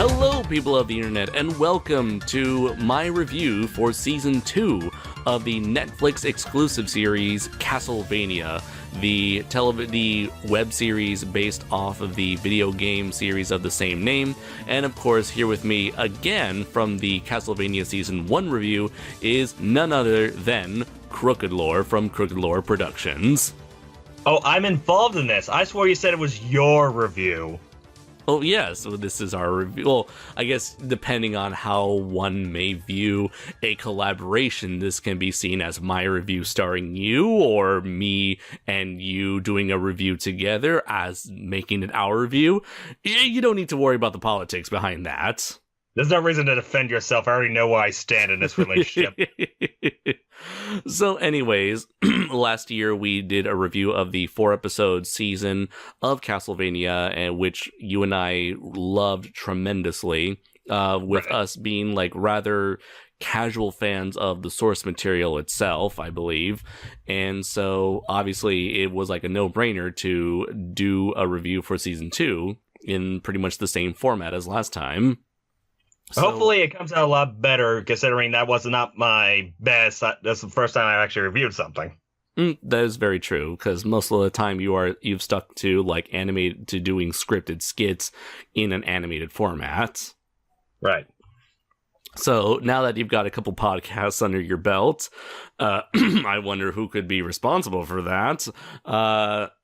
Hello, people of the internet, and welcome to my review for Season 2 of the Netflix exclusive series Castlevania, the web series based off of the video game series of the same name. And of course, here with me again from the Castlevania Season 1 review is none other than Crookedlore from Crookedlore Productions. Oh, I'm involved in this. I swore you said it was your review. Oh, yeah, so this is our review. Well, I guess depending on how one may view a collaboration, this can be seen as my review starring you, or me and you doing a review together as making it our review. You don't need to worry about the politics behind that. There's no reason to defend yourself. I already know where I stand in this relationship. So anyways, last year we did a review of the 4-episode season of Castlevania, and which you and I loved tremendously, with us being like rather casual fans of the source material itself, I believe. And so obviously it was like a no-brainer to do a review for season 2 in pretty much the same format as last time. So, hopefully it comes out a lot better, considering that was not my best. That's the first time I actually reviewed something. That is very true, because most of the time you've stuck to like doing scripted skits in an animated format. Right. So now that you've got a couple podcasts under your belt, I wonder who could be responsible for that.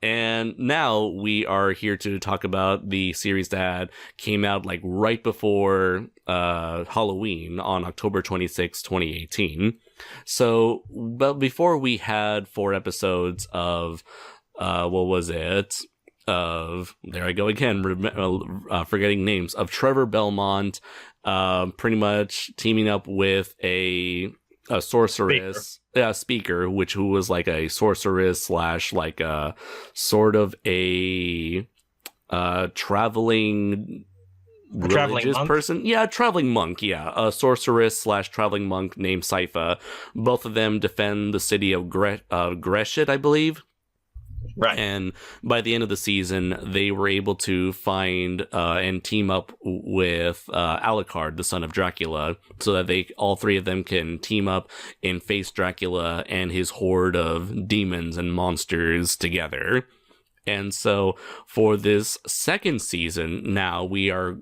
And now we are here to talk about the series that came out like right before Halloween on October 26, 2018. So, but before we had 4 episodes of, what was it? There I go again, forgetting names, of Trevor Belmont, pretty much teaming up with a sorceress, speaker, who was like a sorceress / like a sort of a traveling religious person. Yeah, traveling monk. Yeah, a sorceress / traveling monk named Sypha. Both of them defend the city of Greshit, I believe. Right. And by the end of the season, they were able to find and team up with Alucard, the son of Dracula, so that all 3 of them can team up and face Dracula and his horde of demons and monsters together. And so for this second season, now we are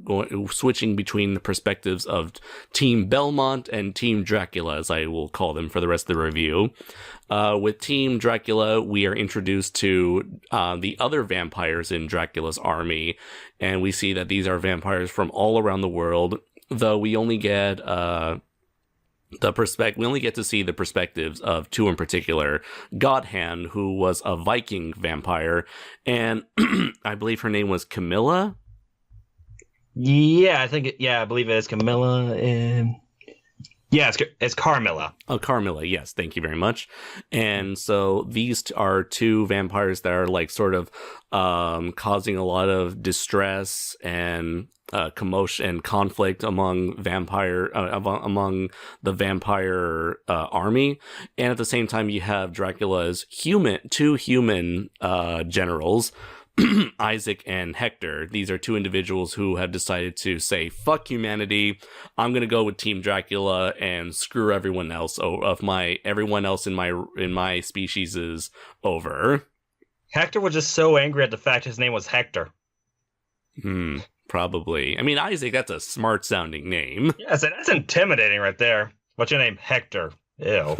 switching between the perspectives of Team Belmont and Team Dracula, as I will call them for the rest of the review. With Team Dracula, we are introduced to the other vampires in Dracula's army, and we see that these are vampires from all around the world, though we only get we only get to see the perspectives of 2 in particular. Godhand, who was a Viking vampire, and I believe her name was Camilla. Yeah, I believe it is Camilla. Yeah, it's Carmilla. Oh, Carmilla, yes, thank you very much. And so these are 2 vampires that are like sort of causing a lot of distress and commotion and conflict among the vampire army. And at the same time, you have Dracula's 2 human generals, Isaac and Hector. These are 2 individuals who have decided to say, fuck humanity, I'm gonna go with Team Dracula and screw everyone else everyone else in my species is over. Hector was just so angry at the fact his name was Hector. Probably. I mean, Isaac, that's a smart sounding name. Yeah, so that's intimidating right there. What's your name? Hector. Ew.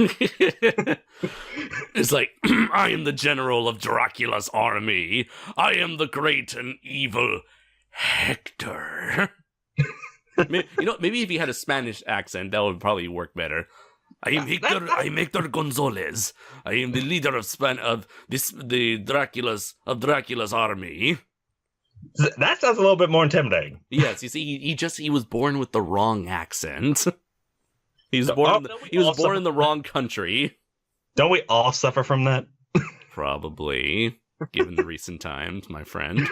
It's like, I am the general of Dracula's army. I am the great and evil Hector. Maybe if he had a Spanish accent, that would probably work better. I am Hector Gonzalez. I am the leader of Dracula's army. That sounds a little bit more intimidating. Yes, you see, he was born with the wrong accent. He was born in the wrong country. Don't we all suffer from that? Probably, given the recent times, my friend.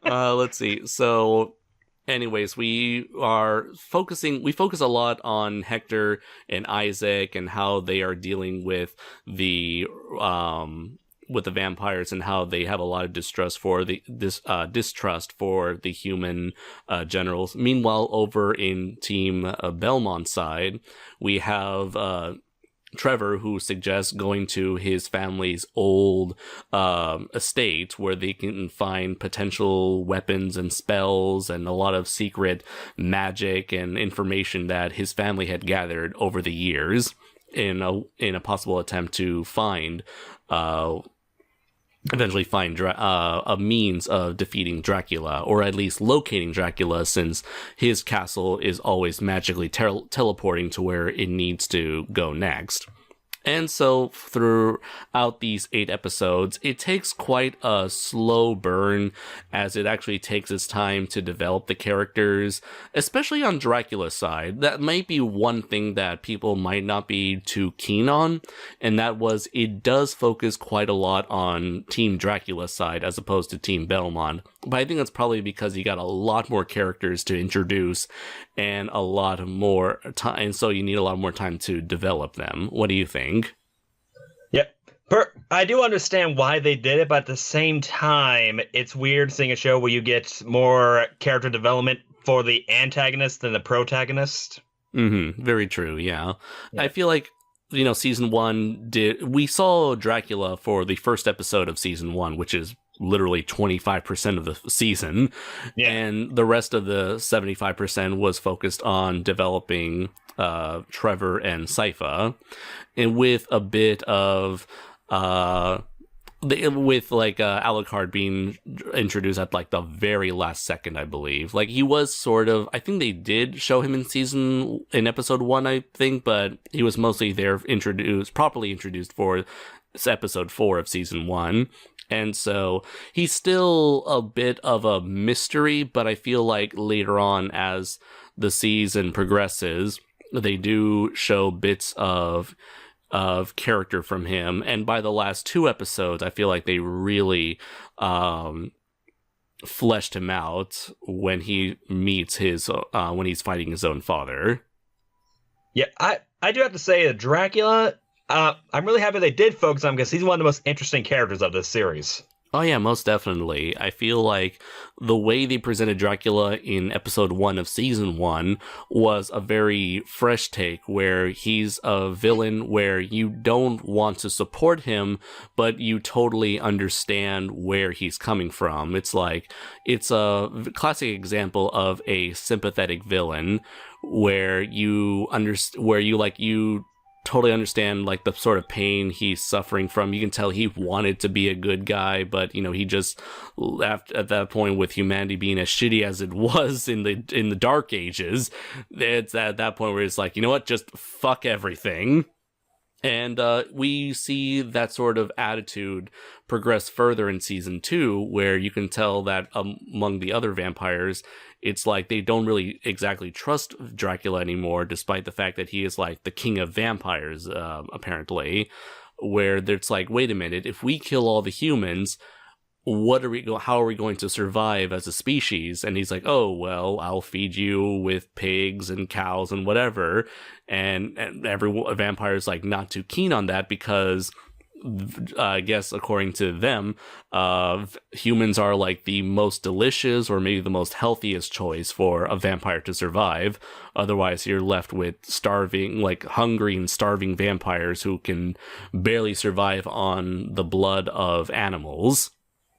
Let's see. So, anyways, we focus a lot on Hector and Isaac and how they are dealing with the with the vampires and how they have a lot of distrust for distrust for the human generals. Meanwhile, over in Team Belmont's side, we have Trevor, who suggests going to his family's old estate where they can find potential weapons and spells and a lot of secret magic and information that his family had gathered over the years in a possible attempt to eventually find a means of defeating Dracula, or at least locating Dracula, since his castle is always magically teleporting to where it needs to go next. And so throughout these 8 episodes, it takes quite a slow burn as it actually takes its time to develop the characters, especially on Dracula's side. That might be one thing that people might not be too keen on, and that was it does focus quite a lot on Team Dracula's side as opposed to Team Belmont. But I think that's probably because you got a lot more characters to introduce and a lot more time, so you need a lot more time to develop them. What do you think? Yep. I do understand why they did it, but at the same time, it's weird seeing a show where you get more character development for the antagonist than the protagonist. Very true, yeah. I feel like, season 1 we saw Dracula for the first episode of season 1, which is literally 25% of the season, and the rest of the 75% was focused on developing Trevor and Sypha, and with a bit of Alucard being introduced at like the very last second, I believe. Like, he was sort of, I think they did show him in episode 1, I think, but he was mostly there properly introduced for episode 4 of season 1. And so he's still a bit of a mystery, but I feel like later on as the season progresses, they do show bits of character from him. And by the last 2 episodes, I feel like they really fleshed him out when he meets when he's fighting his own father. Yeah, I do have to say that Dracula, I'm really happy they did focus on him because he's one of the most interesting characters of this series. Oh yeah, most definitely. I feel like the way they presented Dracula in episode 1 of season 1 was a very fresh take, where he's a villain where you don't want to support him, but you totally understand where he's coming from. It's a classic example of a sympathetic villain where you totally understand like the sort of pain he's suffering from. You can tell he wanted to be a good guy, but he just left at that point with humanity being as shitty as it was in the Dark Ages. It's at that point where it's like, you know what, just fuck everything. And we see that sort of attitude progress further in season 2, where you can tell that among the other vampires, it's like they don't really exactly trust Dracula anymore, despite the fact that he is like the king of vampires, apparently, where it's like, wait a minute, if we kill all the humans, how are we going to survive as a species? And he's like, oh, well, I'll feed you with pigs and cows and whatever. And every vampire is like not too keen on that because I guess according to them, humans are like the most delicious or maybe the most healthiest choice for a vampire to survive. Otherwise, you're left with hungry and starving vampires who can barely survive on the blood of animals.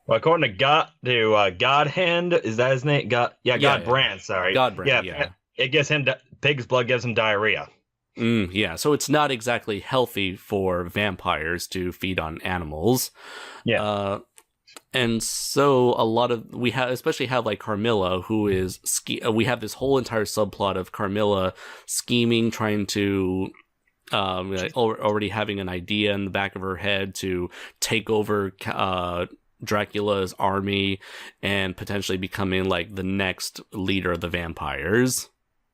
Well, according to God Hand, is that his name? Godbrand, sorry. Godbrand, yeah. It gives him, pig's blood gives him diarrhea. Yeah, so it's not exactly healthy for vampires to feed on animals. Yeah. And so we especially have like Carmilla, who is, we have this whole entire subplot of Carmilla scheming, trying to, already having an idea in the back of her head to take over Dracula's army and potentially becoming like the next leader of the vampires.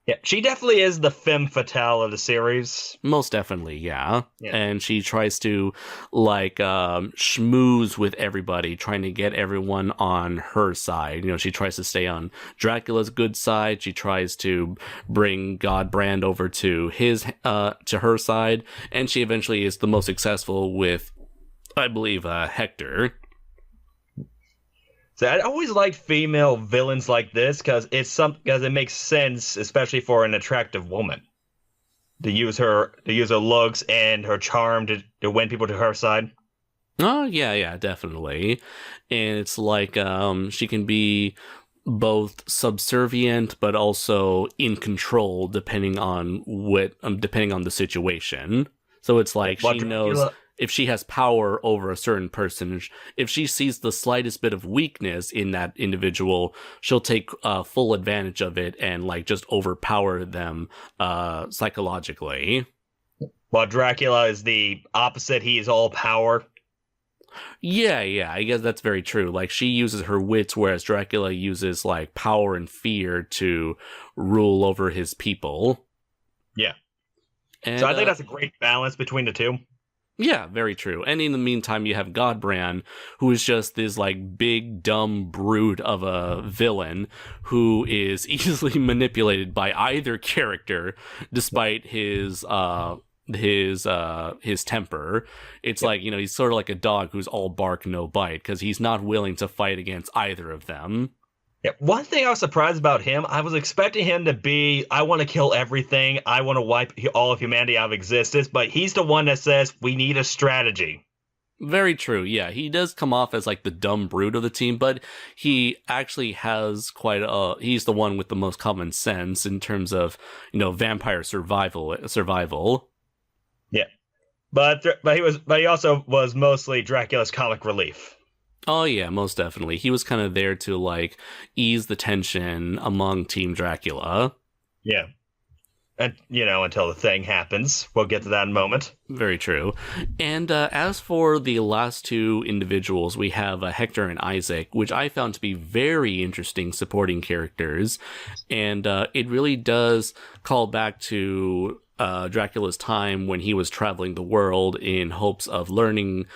Yeah, she definitely is the femme fatale of the series. Most definitely, yeah. And she tries to schmooze with everybody, trying to get everyone on her side. She tries to stay on Dracula's good side. She tries to bring Godbrand over to her side, and she eventually is the most successful with I believe Hector. So I always liked female villains like this because it makes sense, especially for an attractive woman, to use her looks and her charm to win people to her side. Oh, yeah, definitely. And it's like she can be both subservient but also in control depending on the situation. So it's like While she knows Dracula, if she has power over a certain person, if she sees the slightest bit of weakness in that individual, she'll take full advantage of it and like just overpower them psychologically. while Dracula is the opposite, he is all power. Yeah, I guess that's very true. Like, she uses her wits, whereas Dracula uses, like, power and fear to rule over his people. Yeah. And, So I think that's a great balance between the two. yeah, very true. And in the meantime, you have Godbrand, who is just this, like, big, dumb brute of a villain who is easily manipulated by either character, despite his temper. It's like, he's sort of like a dog who's all bark no bite because he's not willing to fight against either of them. Yeah. One thing I was surprised about him, I was expecting him to be, I want to kill everything. I want to wipe all of humanity out of existence. But he's the one that says we need a strategy. Very true. Yeah, he does come off as like the dumb brute of the team, but he actually has he's the one with the most common sense in terms of, vampire survival. Yeah. But he also was mostly Dracula's comic relief. Oh yeah, most definitely. He was kind of there to like ease the tension among Team Dracula. Yeah. And, until the thing happens. We'll get to that in a moment. Very true. And as for the last two individuals, we have Hector and Isaac, which I found to be very interesting supporting characters. And it really does call back to Dracula's time when he was traveling the world in hopes of learning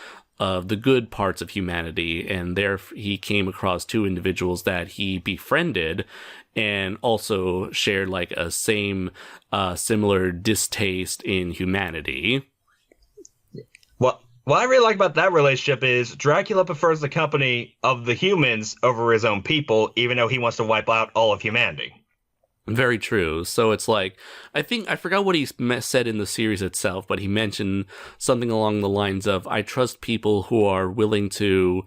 of the good parts of humanity, and there he came across two individuals that he befriended and also shared like a similar distaste in humanity. What I really like about that relationship is Dracula prefers the company of the humans over his own people, even though he wants to wipe out all of humanity. Very true. So it's like, I forgot what he said in the series itself, but he mentioned something along the lines of, I trust people who are willing to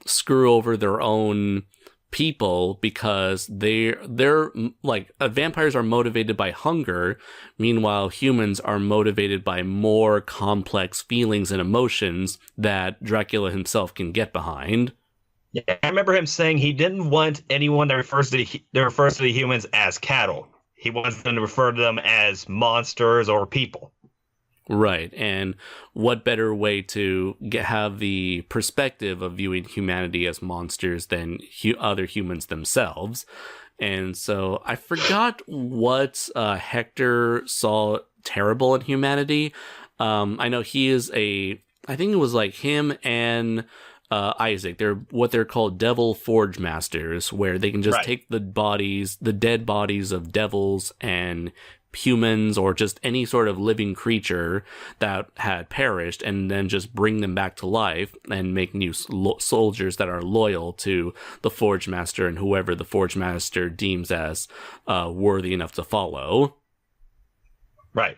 screw over their own people because they're like, vampires are motivated by hunger. Meanwhile, humans are motivated by more complex feelings and emotions that Dracula himself can get behind. Yeah, I remember him saying he didn't want anyone that refers to the humans as cattle. He wants them to refer to them as monsters or people. Right, and what better way to have the perspective of viewing humanity as monsters than other humans themselves? And so I forgot what Hector saw terrible in humanity. I know he is I think it was like him and Isaac. They're what they're called devil forge masters, where they can just take the dead bodies of devils and humans or just any sort of living creature that had perished and then just bring them back to life and make new soldiers that are loyal to the forge master and whoever the forge master deems as worthy enough to follow. Right.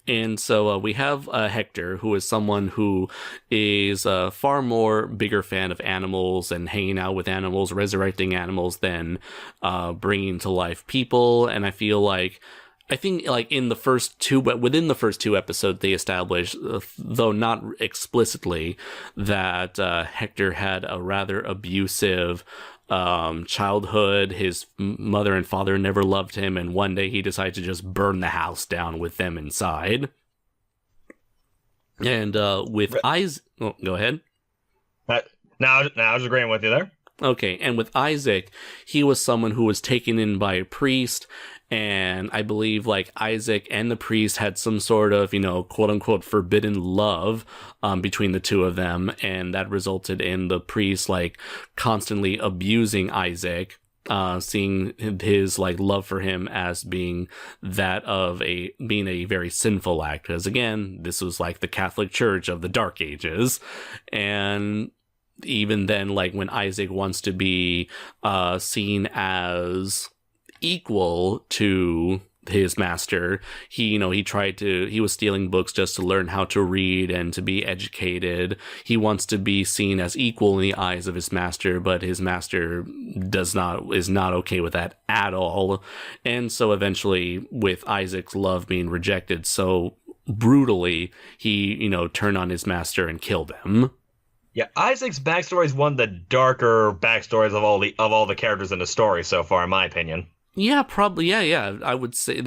And so we have Hector, who is someone who is a far more bigger fan of animals and hanging out with animals, resurrecting animals than bringing to life people. And I think like within the first two episodes, they established, though not explicitly, that Hector had a rather abusive childhood. His mother and father never loved him, and one day he decided to just burn the house down with them inside. And with Isaac, go ahead. Now I was agreeing with you there. Okay, and with Isaac, he was someone who was taken in by a priest, and I believe like Isaac and the priest had some sort of, quote unquote forbidden love between the two of them, and that resulted in the priest like constantly abusing Isaac seeing his like love for him as being being a very sinful act, because again, this was like the Catholic Church of the Dark Ages. And even then, like when Isaac wants to be seen as equal to his master, he was stealing books just to learn how to read and to be educated. He wants to be seen as equal in the eyes of his master, but his master is not okay with that at all. And so eventually, with Isaac's love being rejected so brutally, he turned on his master and killed him. Yeah, Isaac's backstory is one of the darker backstories of all the characters in the story so far, in my opinion. Yeah, probably. Yeah. I would say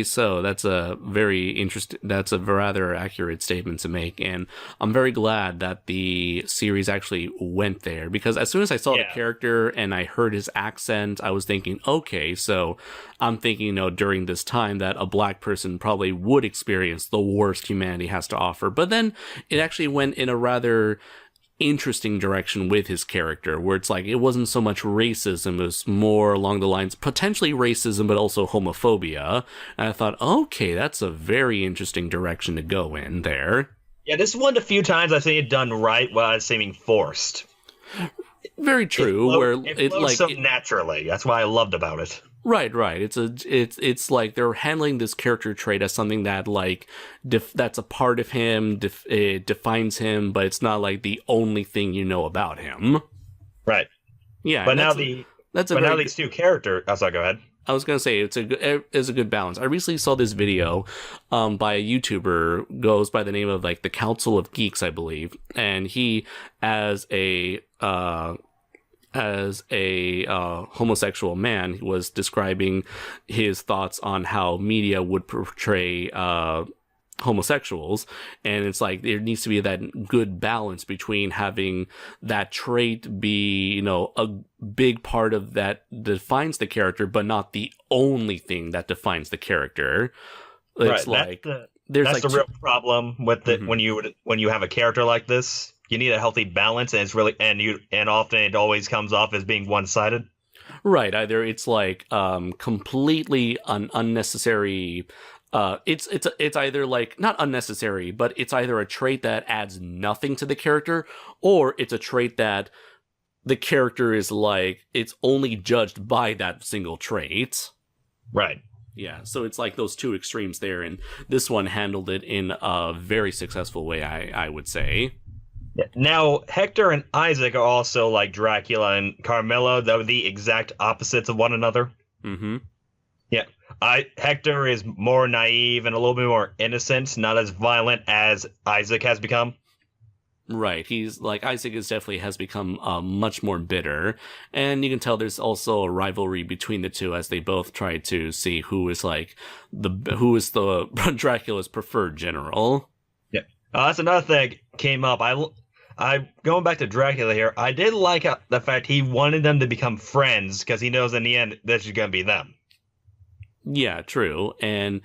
so. That's a rather accurate statement to make. And I'm very glad that the series actually went there, because as soon as I saw the character and I heard his accent, I was thinking, okay, so I'm thinking, during this time that a black person probably would experience the worst humanity has to offer. But then it actually went in a rather interesting direction with his character, where it's like it wasn't so much racism, it was more along the lines potentially racism but also homophobia. And I thought, okay, that's a very interesting direction to go in there. Yeah, this is one of the few times I've seen it done right without it seeming forced. Very true. It flows so naturally. That's what I loved about it. Right. It's like they're handling this character trait as something that like that's a part of him, it defines him, but it's not like the only thing you know about him. Right. Yeah. But these two characters. Oh, sorry, go ahead. I was gonna say it's a good balance. I recently saw this video by a YouTuber, goes by the name of like the Council of Geeks, I believe, and he as a homosexual man was describing his thoughts on how media would portray homosexuals, and it's like there needs to be that good balance between having that trait be a big part of that defines the character, but not the only thing that defines the character. It's right. That's the real problem with it. Mm-hmm. when you have a character like this, you need a healthy balance, and it's really and often it always comes off as being one-sided. Right. Either it's like completely unnecessary. It's either like not unnecessary, but it's either a trait that adds nothing to the character, or it's a trait that the character is like it's only judged by that single trait. Right. Yeah, so it's like those two extremes there, and this one handled it in a very successful way, I would say. Yeah. Now, Hector and Isaac are also like Dracula and Carmilla, though the exact opposites of one another. Mm-hmm. Yeah. Hector is more naive and a little bit more innocent, not as violent as Isaac has become. Right, he's like Isaac has become much more bitter, and you can tell there's also a rivalry between the two as they both try to see who is the Dracula's preferred general. Yeah, that's another thing that came up. I going back to Dracula here. I did like the fact he wanted them to become friends because he knows in the end this is going to be them. Yeah, true. And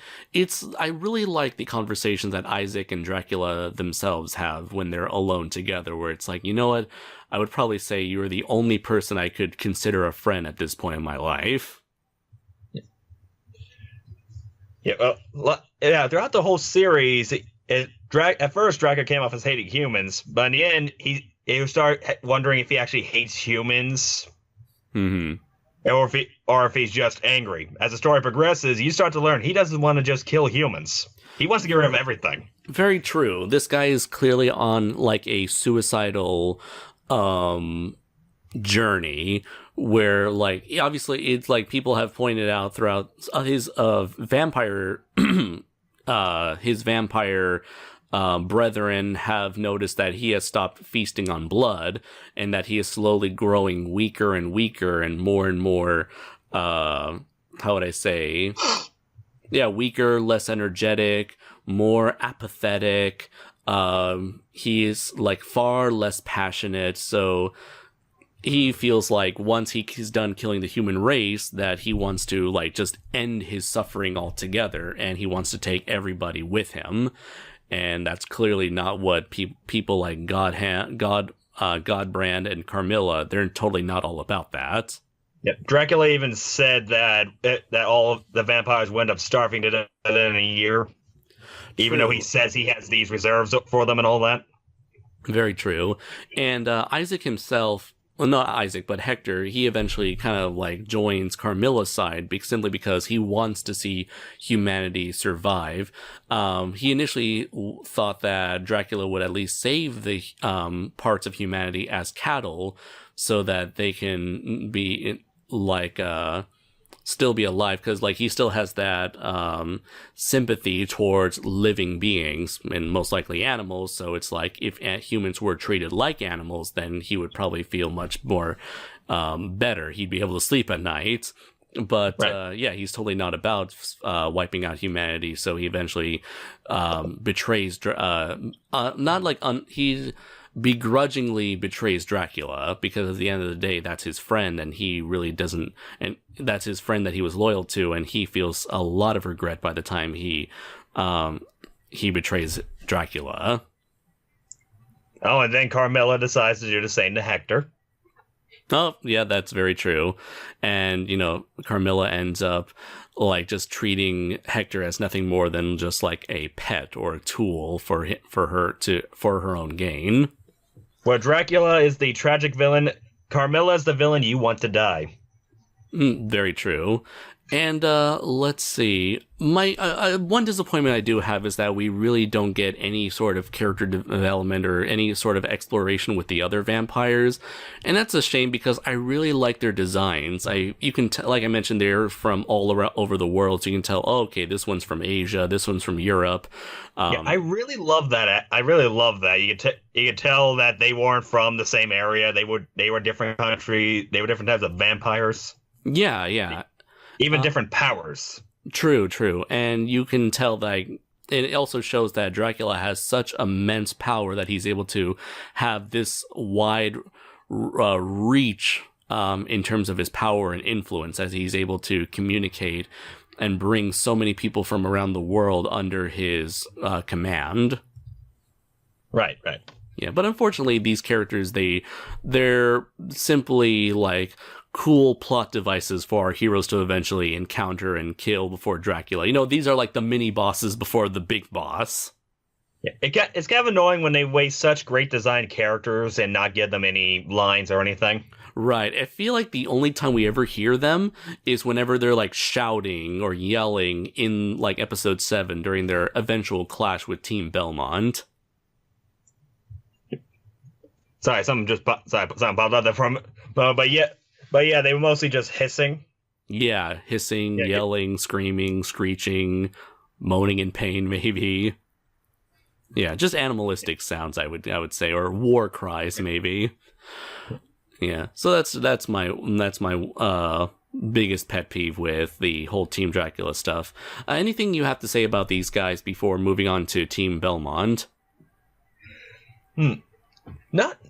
I really like the conversations that Isaac and Dracula themselves have when they're alone together, where it's like, you know what? I would probably say you're the only person I could consider a friend at this point in my life. Yeah, throughout the whole series, at first Dracula came off as hating humans, but in the end, he would start wondering if he actually hates humans. Mm-hmm. Or if he's just angry. As the story progresses, you start to learn he doesn't want to just kill humans. He wants to get rid of everything. Very true. This guy is clearly on like a suicidal journey where like obviously it's like people have pointed out throughout his vampire brethren have noticed that he has stopped feasting on blood, and that he is slowly growing weaker and weaker and more, how would I say? Yeah, weaker, less energetic, more apathetic. He is like far less passionate, so he feels like once he's done killing the human race, that he wants to like just end his suffering altogether, and he wants to take everybody with him. And that's clearly not what people like Godbrand and Carmilla, they're totally not all about that. Yep. Dracula even said that that all of the vampires wind up starving to death in a year, even though he True. says he has these reserves for them and all that. Very true. And Isaac himself, well, not Isaac, but Hector, he eventually kind of like joins Carmilla's side simply because he wants to see humanity survive. He initially thought that Dracula would at least save the parts of humanity as cattle so that they can be like still be alive, because like he still has that sympathy towards living beings and most likely animals. So it's like if humans were treated like animals, then he would probably feel much more better. He'd be able to sleep at night. But Right. yeah, he's totally not about wiping out humanity. So he eventually betrays not like he begrudgingly betrays Dracula, because at the end of the day, that's his friend, and he really doesn't, and that's his friend that he was loyal to, and he feels a lot of regret by the time he betrays Dracula. Oh, and then Carmilla decides to do the same to Hector. Oh, yeah, that's very true. And, Carmilla ends up like just treating Hector as nothing more than just like a pet or a tool for her own gain. Where Dracula is the tragic villain, Carmilla is the villain you want to die. Very true. And let's see. My one disappointment I do have is that we really don't get any sort of character development or any sort of exploration with the other vampires, and that's a shame because I really like their designs. You can like I mentioned, they're from all around over the world, so you can tell. Oh, okay, this one's from Asia, this one's from Europe. Yeah, I really love that. I really love that. You could tell that they weren't from the same area. They were different country. They were different types of vampires. Yeah. Even different powers. True. And you can tell that it also shows that Dracula has such immense power that he's able to have this wide reach in terms of his power and influence, as he's able to communicate and bring so many people from around the world under his command. Right. Yeah, but unfortunately, these characters, they're simply like cool plot devices for our heroes to eventually encounter and kill before Dracula. These are like the mini bosses before the big boss. Yeah, it's kind of annoying when they waste such great designed characters and not give them any lines or anything. Right. I feel like the only time we ever hear them is whenever they're like shouting or yelling in like episode 7 during their eventual clash with Team Belmont. Sorry, something popped out there from. But yeah, they were mostly just hissing. Yeah, hissing, yelling, screaming, screeching, moaning in pain, maybe. Yeah, just animalistic sounds, I would say, or war cries, maybe. Yeah, so that's my biggest pet peeve with the whole Team Dracula stuff. Anything you have to say about these guys before moving on to Team Belmont?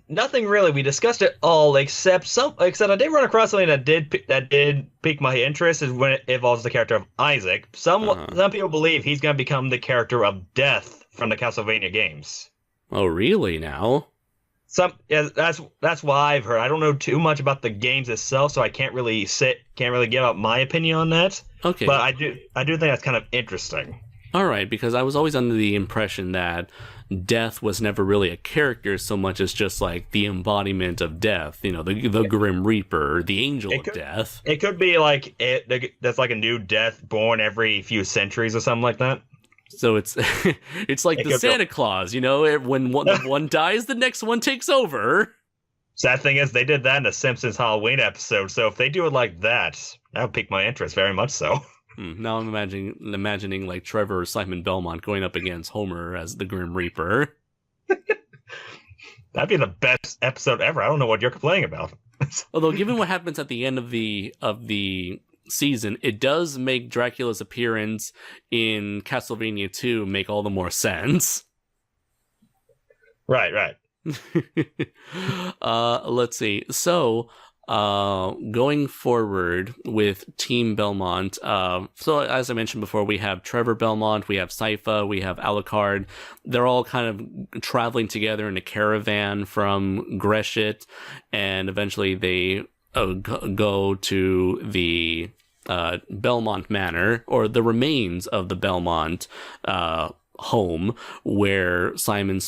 Nothing really. We discussed it all except I did run across something that did pique my interest, is when it involves the character of Isaac. Some people believe he's going to become the character of Death from the Castlevania games. Oh, really? Now? That's what I've heard. I don't know too much about the games itself, so I can't really give out my opinion on that. Okay. But I do think that's kind of interesting. All right, because I was always under the impression that Death was never really a character so much as just like the embodiment of death, the Grim Reaper, the Angel of Death. It could be like that's like a new death born every few centuries or something like that. So it's like the Santa Claus, when one dies, the next one takes over. Sad thing is, they did that in the Simpsons Halloween episode, so if they do it like that would pique my interest very much so. Now I'm imagining like Trevor or Simon Belmont going up against Homer as the Grim Reaper. That'd be the best episode ever. I don't know what you're complaining about. Although, given what happens at the end of the season, it does make Dracula's appearance in Castlevania 2 make all the more sense. Right. Let's see. So, going forward with Team Belmont, so as I mentioned before, we have Trevor Belmont, we have Sypha, we have Alucard. They're all kind of traveling together in a caravan from Greshit, and eventually they go to the Belmont Manor, or the remains of the Belmont home, where Trevor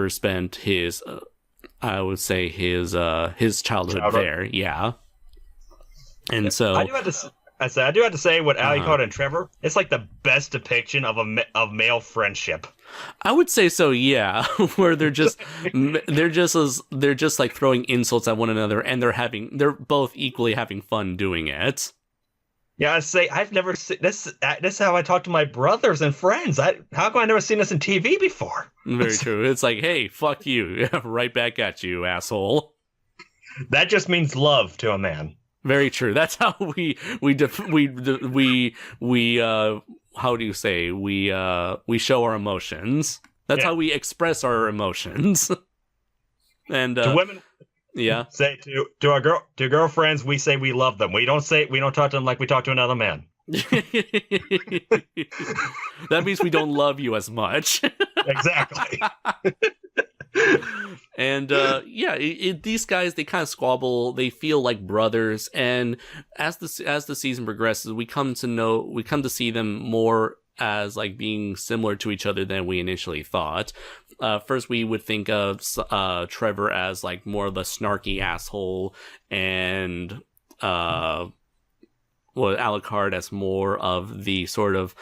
spent his I would say his childhood there. Yeah. And so I do have to say, with Alucard and Trevor, it's like the best depiction of male friendship. I would say so, yeah. Where they're just like throwing insults at one another, and they're both equally having fun doing it. Yeah, I say I've never seen this. This is how I talk to my brothers and friends. How come I never seen this in TV before? Very true. It's like, hey, fuck you, right back at you, asshole. That just means love to a man. Very true. That's how we how do you say, we show our emotions. That's how we express our emotions. And to women, say to our girlfriends, we say we love them. We don't talk to them like we talk to another man. That means we don't love you as much. Exactly. And these guys, they kind of squabble. They feel like brothers, and as the season progresses, we come to see them more as like being similar to each other than we initially thought. First, we would think of Trevor as like more of the snarky asshole, and Alucard as more of the sort of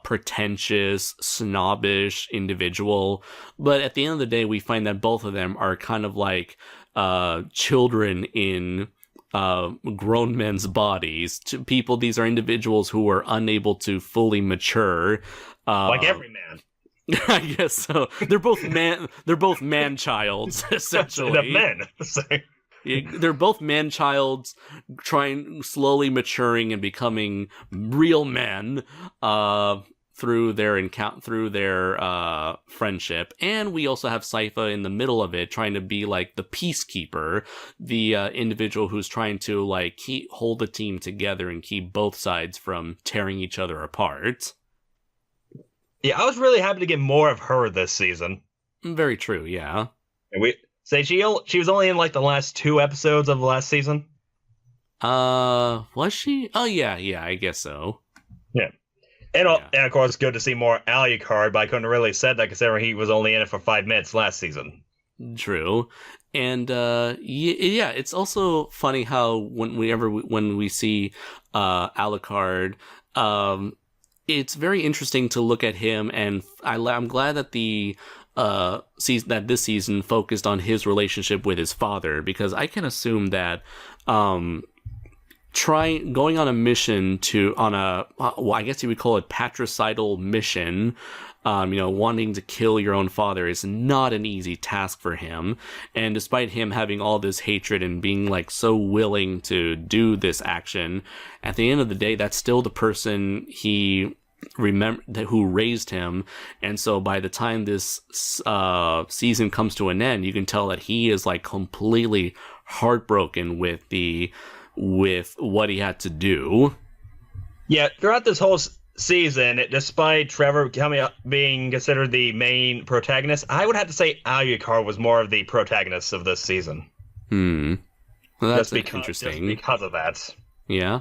pretentious, snobbish individual. But at the end of the day, we find that both of them are kind of like children in grown men's bodies. To people, these are individuals who are unable to fully mature. Like every man. I guess so. They're both man-childs, essentially. The men. They're both man-childs, slowly maturing and becoming real men through their friendship. And we also have Sypha in the middle of it, trying to be like the peacekeeper, the individual who's trying to like hold the team together and keep both sides from tearing each other apart. Yeah, I was really happy to get more of her this season. Very true, yeah. And she was only in like the last 2 episodes of the last season. Was she? Oh yeah, I guess so. Yeah. And of course, good to see more Alucard, but I couldn't really say that considering he was only in it for 5 minutes last season. True. And it's also funny how when we see Alucard, it's very interesting to look at him, and I'm glad that this season focused on his relationship with his father, because I can assume that going on a mission I guess you would call it patricidal mission, wanting to kill your own father is not an easy task for him. And despite him having all this hatred and being like so willing to do this action, at the end of the day, that's still the person who raised him. And so by the time this season comes to an end, you can tell that he is like completely heartbroken with what he had to do. Yeah, throughout this whole season, despite Trevor being considered the main protagonist, I would have to say Alucard was more of the protagonist of this season. Well, that's interesting. Just because of that. Yeah.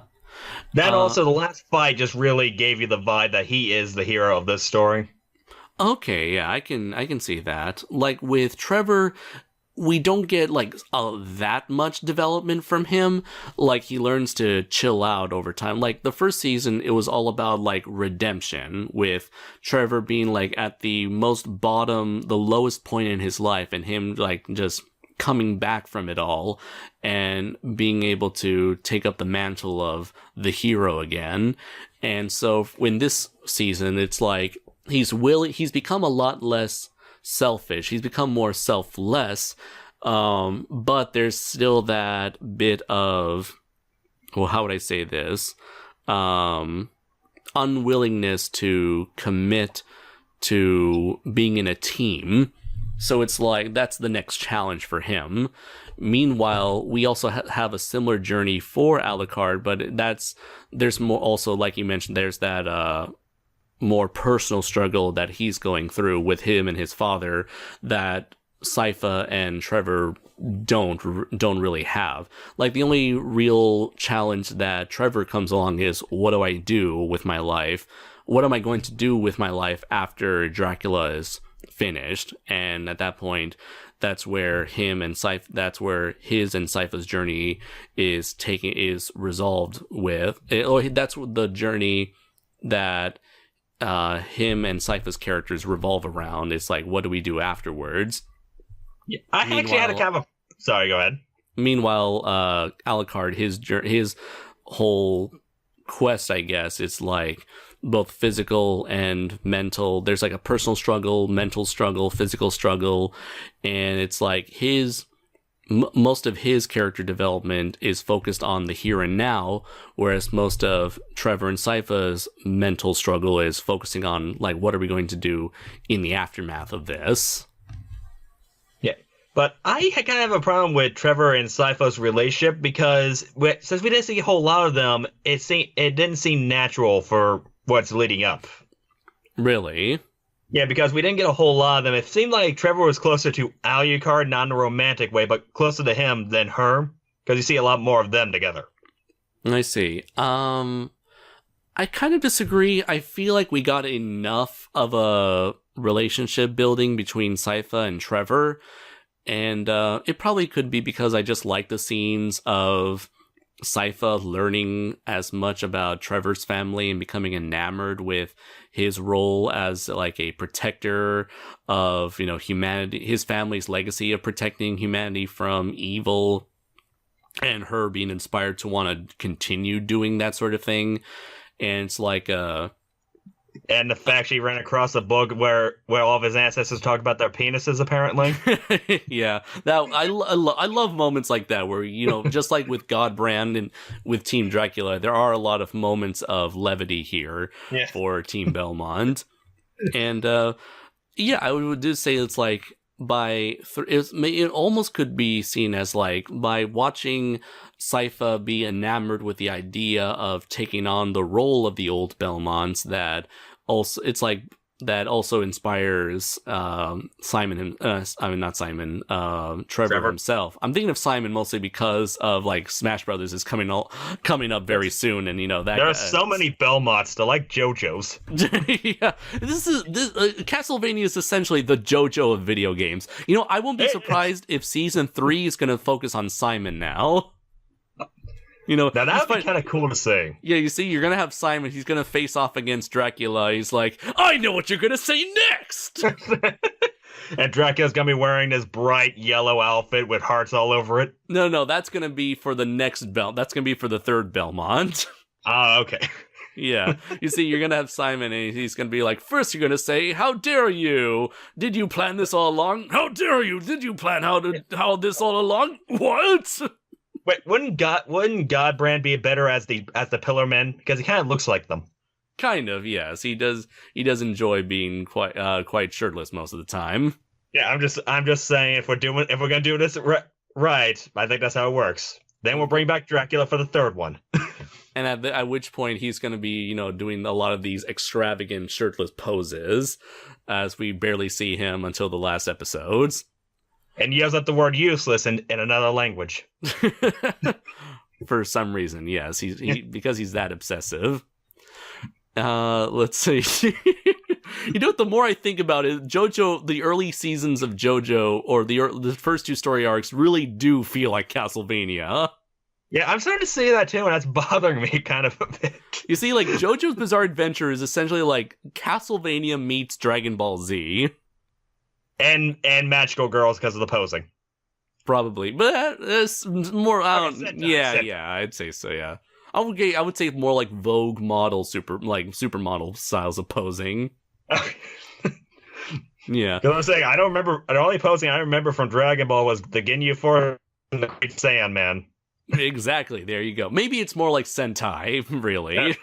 Then also the last fight just really gave you the vibe that he is the hero of this story. Okay, yeah, I can see that. Like with Trevor, we don't get like that much development from him. Like he learns to chill out over time. Like the first season, it was all about like redemption, with Trevor being like at the lowest point in his life, and him like just coming back from it all and being able to take up the mantle of the hero again. And so in this season, it's like he's become a lot less selfish. He's become more selfless. But there's still that bit of, how would I say this? Unwillingness to commit to being in a team. So it's like that's the next challenge for him. Meanwhile, we also have a similar journey for Alucard, but there's more also, like you mentioned, there's that more personal struggle that he's going through with him and his father that Sypha and Trevor don't really have. Like, the only real challenge that Trevor comes along is, what do I do with my life? What am I going to do with my life after Dracula is finished? And at that point, that's where his and Sypha's journey is resolved with. That's the journey that him and Sypha's characters revolve around. It's like, what do we do afterwards? Yeah, I actually had a kind of sorry, go ahead. Meanwhile, Alucard, his whole quest, I guess, is like both physical and mental. There's like a personal struggle, mental struggle, physical struggle, and it's like most of his character development is focused on the here and now, whereas most of Trevor and Sypha's mental struggle is focusing on, like, what are we going to do in the aftermath of this? Yeah, but I kind of have a problem with Trevor and Sypha's relationship because since we didn't see a whole lot of them, it didn't seem natural for what's leading up. Really? Yeah, because we didn't get a whole lot of them. It seemed like Trevor was closer to Alucard, not in a romantic way, but closer to him than her, because you see a lot more of them together. I see. I kind of disagree. I feel like we got enough of a relationship building between Sypha and Trevor, and it probably could be because I just like the scenes of Sypha learning as much about Trevor's family and becoming enamored with his role as like a protector of, humanity, his family's legacy of protecting humanity from evil, and her being inspired to want to continue doing that sort of thing. And it's like and the fact she ran across a book where all of his ancestors talk about their penises, apparently. Yeah, that I love moments like that where, just like with Godbrand and with Team Dracula, there are a lot of moments of levity here for Team Belmont. And I would just say it's like it almost could be seen as like by watching Sypha be enamored with the idea of taking on the role of the old Belmonts, that also it's like that also inspires Trevor himself. I'm thinking of Simon mostly because of like Smash Brothers is coming up very soon, and that there are so many Belmonts. They're like JoJo's. Yeah, this Castlevania is essentially the JoJo of video games. I won't be surprised if season 3 is going to focus on Simon now. Now that would be kind of cool to see. Yeah, you see, you're going to have Simon. He's going to face off against Dracula. He's like, I know what you're going to say next! And Dracula's going to be wearing this bright yellow outfit with hearts all over it. No, that's going to be for the next That's going to be for the third Belmont. Oh, okay. Yeah. You see, you're going to have Simon, and he's going to be like, first you're going to say, how dare you? Did you plan this all along? How dare you? Did you plan how this all along? What? Wait, wouldn't Godbrand be better as the Pillar Men? Because he kind of looks like them. Kind of, yes. He does enjoy being quite shirtless most of the time. Yeah, I'm just saying, if we're gonna do this right, I think that's how it works. Then we'll bring back Dracula for the third one. And at which point he's going to be, doing a lot of these extravagant shirtless poses, as we barely see him until the last episodes. And yells out the word useless in another language. For some reason, yes. Because he's that obsessive. Let's see. The more I think about it, JoJo, the early seasons of JoJo, or the first 2 story arcs, really do feel like Castlevania. Yeah, I'm starting to see that too, and that's bothering me kind of a bit. You see, like, JoJo's Bizarre Adventure is essentially like Castlevania meets Dragon Ball Z. And Magical Girls because of the posing. Probably, but it's more. I'd say so. Yeah, I would say more like Vogue model, supermodel styles of posing. Yeah, because I'm saying I don't remember. The only posing I remember from Dragon Ball was the Ginyu Force and the Great Saiyaman. Exactly. There you go. Maybe it's more like Sentai, really.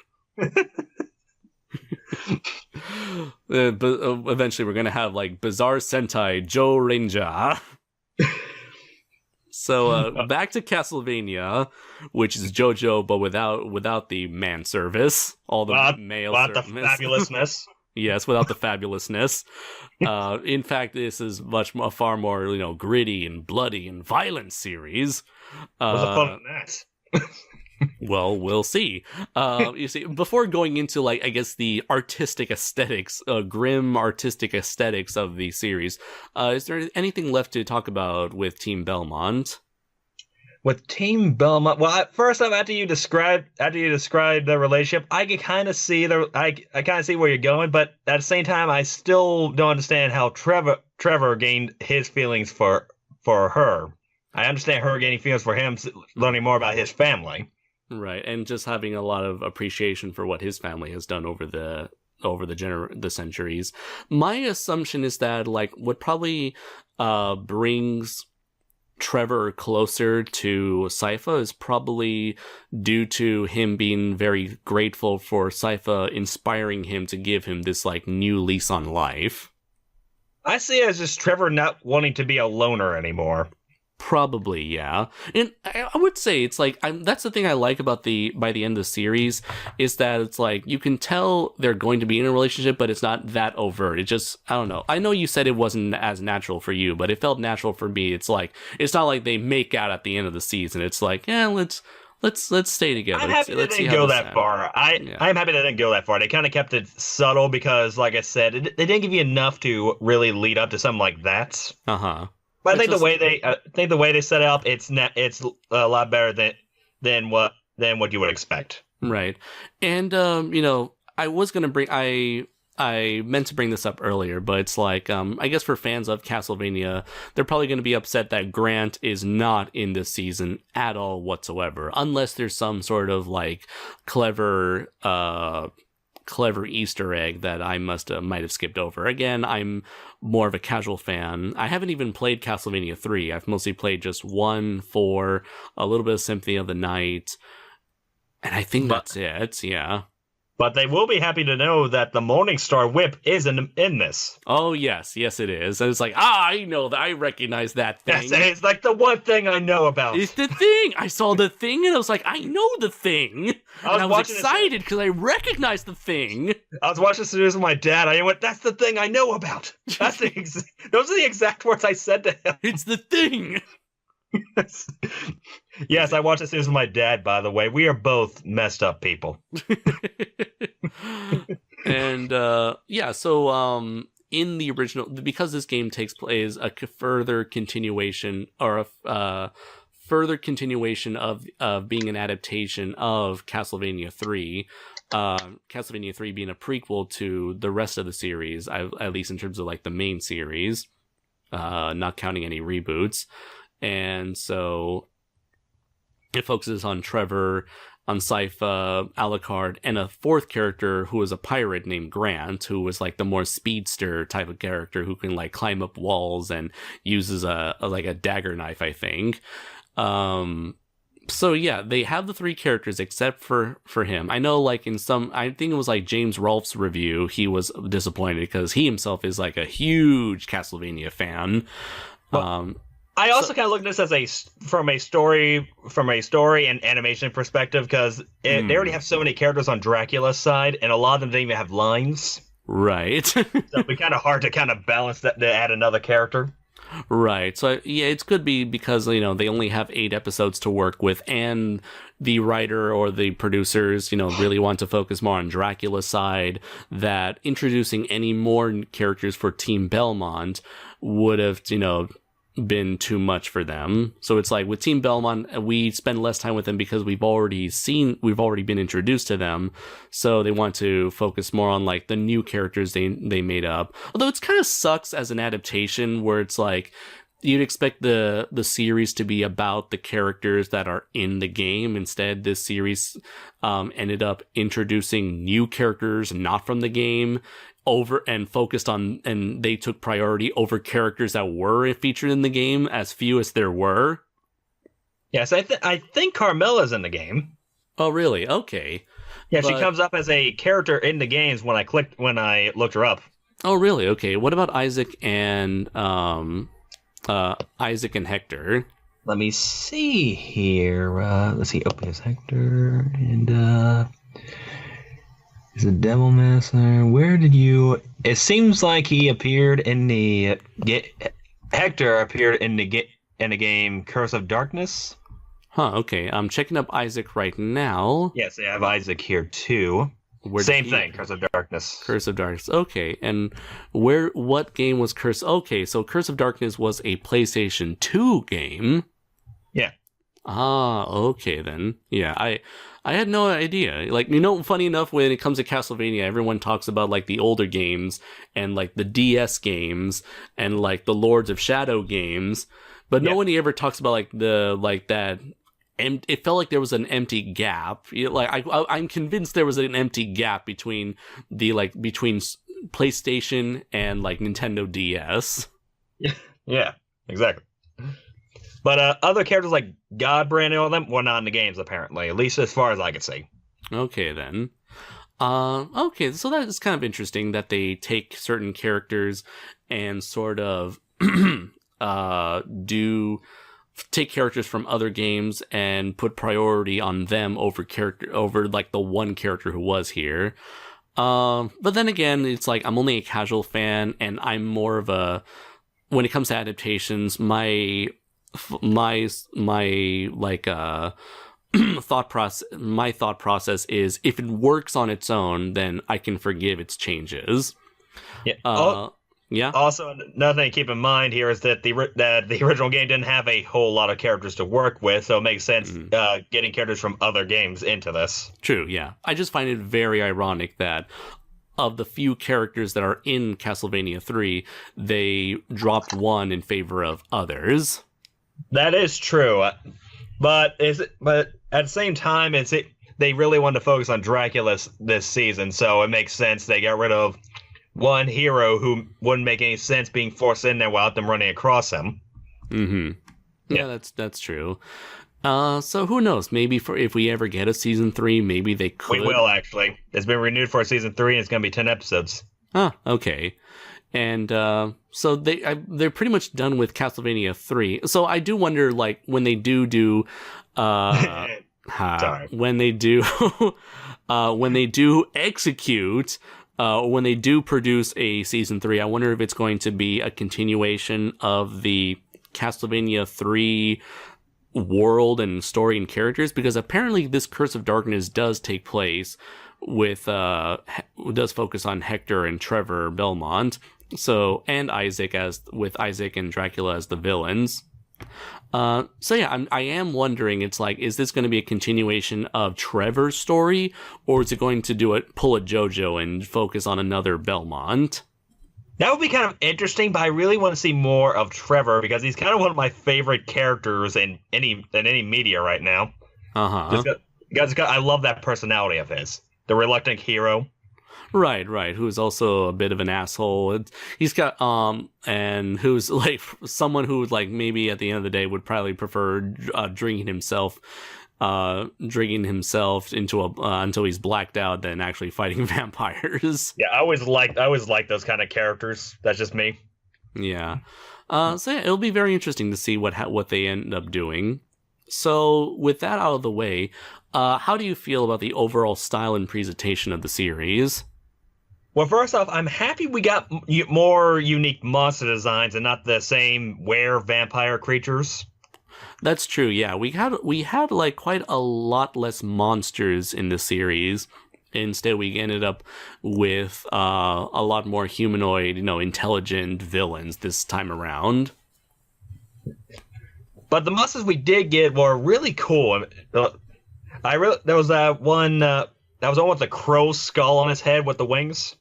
But eventually we're gonna have like Bizarre Sentai Joe Ranger. So back to Castlevania, which is JoJo but without the man service, all the male the fabulousness. Yes, without the fabulousness. In fact, this is a far more, gritty and bloody and violent series. What's the fun in that? Well, we'll see. You see, before going into, like, I guess the artistic aesthetics, grim artistic aesthetics of the series, is there anything left to talk about with Team Belmont? With Team Belmont, well, first off, after you describe the relationship, I can kind of see I kind of see where you're going, but at the same time, I still don't understand how Trevor gained his feelings for her. I understand her gaining feelings for him, learning more about his family. Right, and just having a lot of appreciation for what his family has done over the centuries. My assumption is that, like, what probably brings Trevor closer to Sypha is probably due to him being very grateful for Sypha inspiring him to give him this, like, new lease on life. I see it as just Trevor not wanting to be a loner anymore. Probably, yeah. And I would say it's like, that's the thing I like about by the end of the series, is that it's like, you can tell they're going to be in a relationship, but it's not that overt. It just, I don't know. I know you said it wasn't as natural for you, but it felt natural for me. It's like, it's not like they make out at the end of the season. It's like, yeah, let's stay together. I'm happy they didn't go that far. I'm happy they didn't go that far. They kind of kept it subtle because, like I said, they didn't give you enough to really lead up to something like that. Uh-huh. But I think the way they set it up, it's a lot better than what you would expect. Right, and I was gonna I meant to bring this up earlier, but it's like, I guess for fans of Castlevania, they're probably going to be upset that Grant is not in this season at all whatsoever, unless there's some sort of, like, clever Easter egg that I might have skipped over. Again, I'm more of a casual fan. I haven't even played Castlevania 3. I've mostly played just 1, 4, a little bit of Symphony of the Night, and I think that's it, yeah. But they will be happy to know that the Morningstar whip is in this. Oh, yes, it is. And it's like, I know that. I recognize that thing. Yes, it's like the one thing I know about. It's the thing. I saw the thing, and I was like, I know the thing. I was excited because I recognized the thing. I was watching this with my dad. I went, that's the thing I know about. Those are the exact words I said to him. It's the thing. Yes, I watched this with my dad, by the way. We are both messed up people. And so in the original, because this game takes place a further continuation of being an adaptation of Castlevania 3, Castlevania 3 being a prequel to the rest of the series, at least in terms of, like, the main series, not counting any reboots. And so it focuses on Trevor, on Sypha, Alucard, and a fourth character who is a pirate named Grant, who was, like, the more speedster type of character who can, like, climb up walls and uses a dagger knife, I think. So yeah, they have the three characters except for him. I know, like, in some, I think it was like James Rolfe's review, he was disappointed because he himself is, like, a huge Castlevania fan. I also kind of look at this as from a story and animation perspective, because they already have so many characters on Dracula's side, and a lot of them don't even have lines. Right. So it'd be kind of hard to kind of balance that to add another character. Right. So yeah, it could be because, they only have 8 episodes to work with, and the writer or the producers, really want to focus more on Dracula's side, that introducing any more characters for Team Belmont would have, been too much for them. So it's like with Team Belmont, we spend less time with them because we've already been introduced to them. So they want to focus more on, like, the new characters they made up. Although it's kind of sucks as an adaptation where it's like you'd expect the series to be about the characters that are in the game. Instead, this series ended up introducing new characters not from the game and they took priority over characters that were featured in the game, as few as there were. Yes, I think Carmela's in the game. Oh, really? Okay. Yeah, she comes up as a character in the games when I looked her up. Oh, really? Okay. What about Isaac and Hector? Let me see here. Let's see. Opus Hector and He's a devil master. Where did you? It seems like he appeared in the Hector appeared in the game Curse of Darkness. Huh, okay. I'm checking up Isaac right now. Yes, I have Isaac here too. Same thing, Curse of Darkness. Curse of Darkness. Okay, and what game was Curse? Okay, so Curse of Darkness was a PlayStation 2 game. Yeah. Ah, okay then. Yeah, I had no idea. Like, funny enough, when it comes to Castlevania, everyone talks about like the older games and like the DS games and like the Lords of Shadow games, but nobody ever talks about like that. And it felt like there was an empty gap. I'm convinced there was an empty gap between PlayStation and like Nintendo DS. Yeah, exactly. But other characters like Godbrand and all them were not in the games, apparently. At least as far as I could see. Okay, then. Okay, so that is kind of interesting that they take certain characters and sort of take characters from other games and put priority on them over like the one character who was here. But then again, it's like I'm only a casual fan, and I'm more of when it comes to adaptations, my like thought process is, if it works on its own, then I can forgive its changes. Yeah. Yeah. Also, another thing to keep in mind here is that the original game didn't have a whole lot of characters to work with, so it makes sense getting characters from other games into this. True, yeah. I just find it very ironic that of the few characters that are in Castlevania 3, they dropped one in favor of others. That is true, but at the same time, they really wanted to focus on Dracula this season, so it makes sense they got rid of one hero who wouldn't make any sense being forced in there without them running across him. Mm-hmm. Yeah, that's true. So who knows? Maybe if we ever get a season 3, maybe they could. We will, actually. It's been renewed for a season 3, and it's going to be 10 episodes. Okay. And so they're pretty much done with Castlevania 3. So I do wonder, like, when they do Sorry. when they do execute, when they do produce a season 3, I wonder if it's going to be a continuation of the Castlevania 3 world and story and characters, because apparently this Curse of Darkness does take place with does focus on Hector and Trevor Belmont, and Isaac with Isaac and Dracula as the villains. So yeah, I am wondering, it's like, is this going to be a continuation of Trevor's story, or is it going to pull a JoJo and focus on another Belmont? That would be kind of interesting, but I really want to see more of Trevor, because he's kind of one of my favorite characters in any media right now. Because I love that personality of his, the reluctant hero. Right, who's also a bit of an asshole. He's got and who's like someone who, like, maybe at the end of the day would probably prefer drinking himself into until he's blacked out than actually fighting vampires. Yeah, I always like those kind of characters. That's just me. Yeah. So yeah, it'll be very interesting to see what they end up doing. So with that out of the way, how do you feel about the overall style and presentation of the series? Well, first off, I'm happy we got more unique monster designs and not the same vampire creatures. That's true. Yeah, we had like quite a lot less monsters in the series. Instead, we ended up with a lot more humanoid, intelligent villains this time around. But the monsters we did get were really cool. There was that one with the crow's skull on his head with the wings.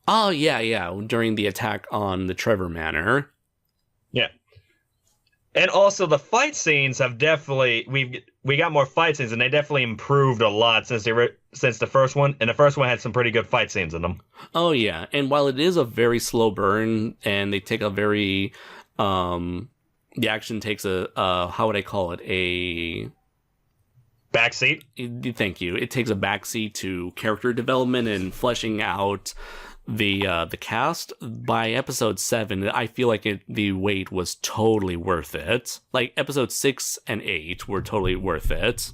Oh yeah, during the attack on the Trevor Manor. Yeah. And also the fight scenes have definitely we got more fight scenes, and they definitely improved a lot since the first one, and the first one had some pretty good fight scenes in them. Oh yeah, and while it is a very slow burn, and they take a very the action takes a how would I call it, a backseat? Thank you. It takes a backseat to character development and fleshing out the cast. By episode 7, I feel like the wait was totally worth it. Like episode 6 and 8 were totally worth it.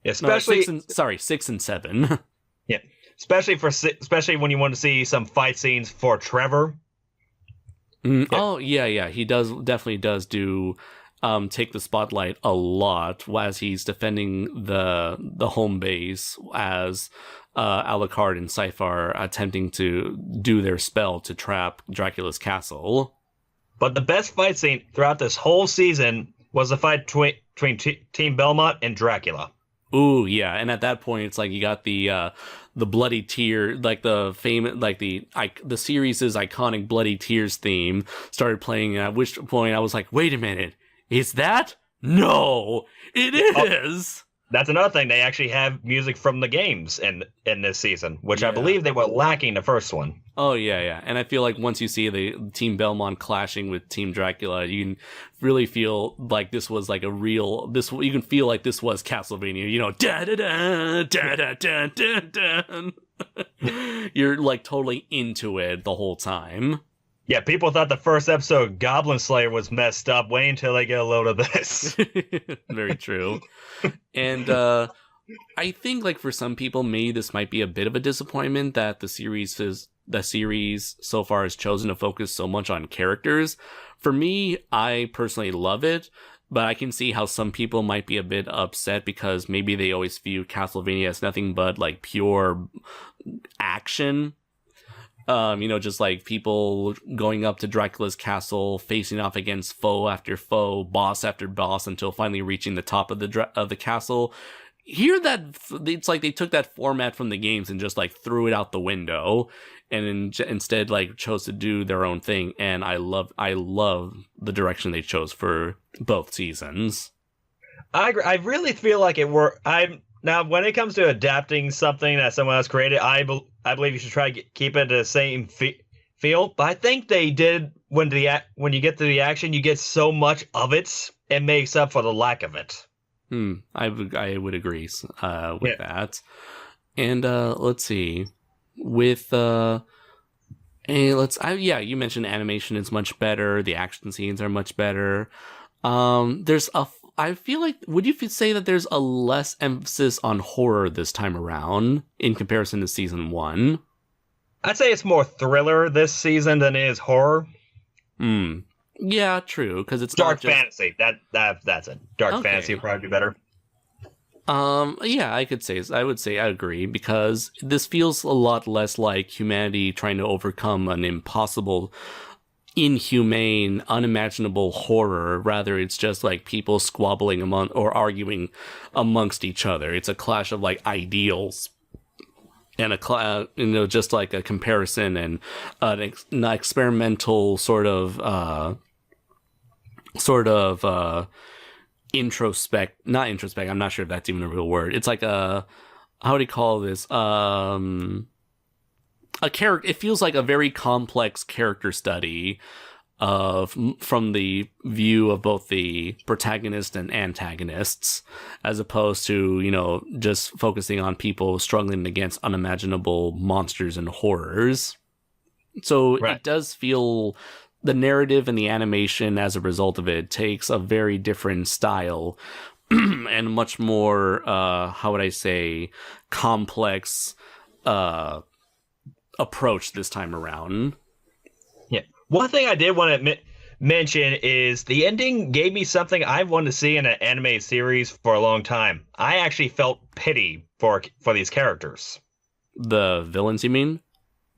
Especially 6 and 7. Yeah. especially when you want to see some fight scenes for Trevor. Yeah. Oh yeah, he definitely does do take the spotlight a lot as he's defending the home base as Alucard and Scythe are attempting to do their spell to trap Dracula's castle. But the best fight scene throughout this whole season was the fight between Team Belmont and Dracula. Ooh, yeah, and at that point, it's like you got the bloody tear, like the famous, like the series' iconic bloody tears theme started playing. At which point, I was like, "Wait a minute, is that? No, it is." That's another thing. They actually have music from the games in this season, which I believe they were lacking the first one. Oh yeah, and I feel like once you see the Team Belmont clashing with Team Dracula, you can really feel like this was like a real. You can feel like this was Castlevania. You know, da da da da da da da. You're like totally into it the whole time. Yeah, people thought the first episode Goblin Slayer was messed up. Wait until they get a load of this. Very true. And I think like for some people, maybe this might be a bit of a disappointment that the series so far has chosen to focus so much on characters. For me, I personally love it, but I can see how some people might be a bit upset because maybe they always view Castlevania as nothing but like pure action. Just like people going up to Dracula's castle, facing off against foe after foe, boss after boss, until finally reaching the top of the castle. Here, that it's like they took that format from the games and just like threw it out the window, and instead like chose to do their own thing. And I love the direction they chose for both seasons. I really feel like it worked. Now, when it comes to adapting something that someone else created, I believe you should try to keep it the same feel. But I think they did when you get to the action, you get so much of it, it makes up for the lack of it. I would agree with that. And let's see, with you mentioned animation is much better. The action scenes are much better. I feel like, would you say that there's a less emphasis on horror this time around in comparison to season 1? I'd say it's more thriller this season than it is horror. Yeah, true, because it's dark fantasy. That's it. Dark fantasy would probably be better. Yeah, I would say I agree, because this feels a lot less like humanity trying to overcome an impossible, inhumane, unimaginable horror. Rather, it's just like people squabbling or arguing amongst each other. It's a clash of like ideals, and just like a comparison and an experimental sort of not introspect. I'm not sure if that's even a real word. It's like how do you call this? A character. It feels like a very complex character study from the view of both the protagonist and antagonists, as opposed to, just focusing on people struggling against unimaginable monsters and horrors. So It does feel, the narrative and the animation as a result of it takes a very different style and much more, how would I say, complex approach this time around. Yeah. One thing I did want to mention is the ending gave me something I've wanted to see in an anime series for a long time. I actually felt pity for these characters. The villains, you mean?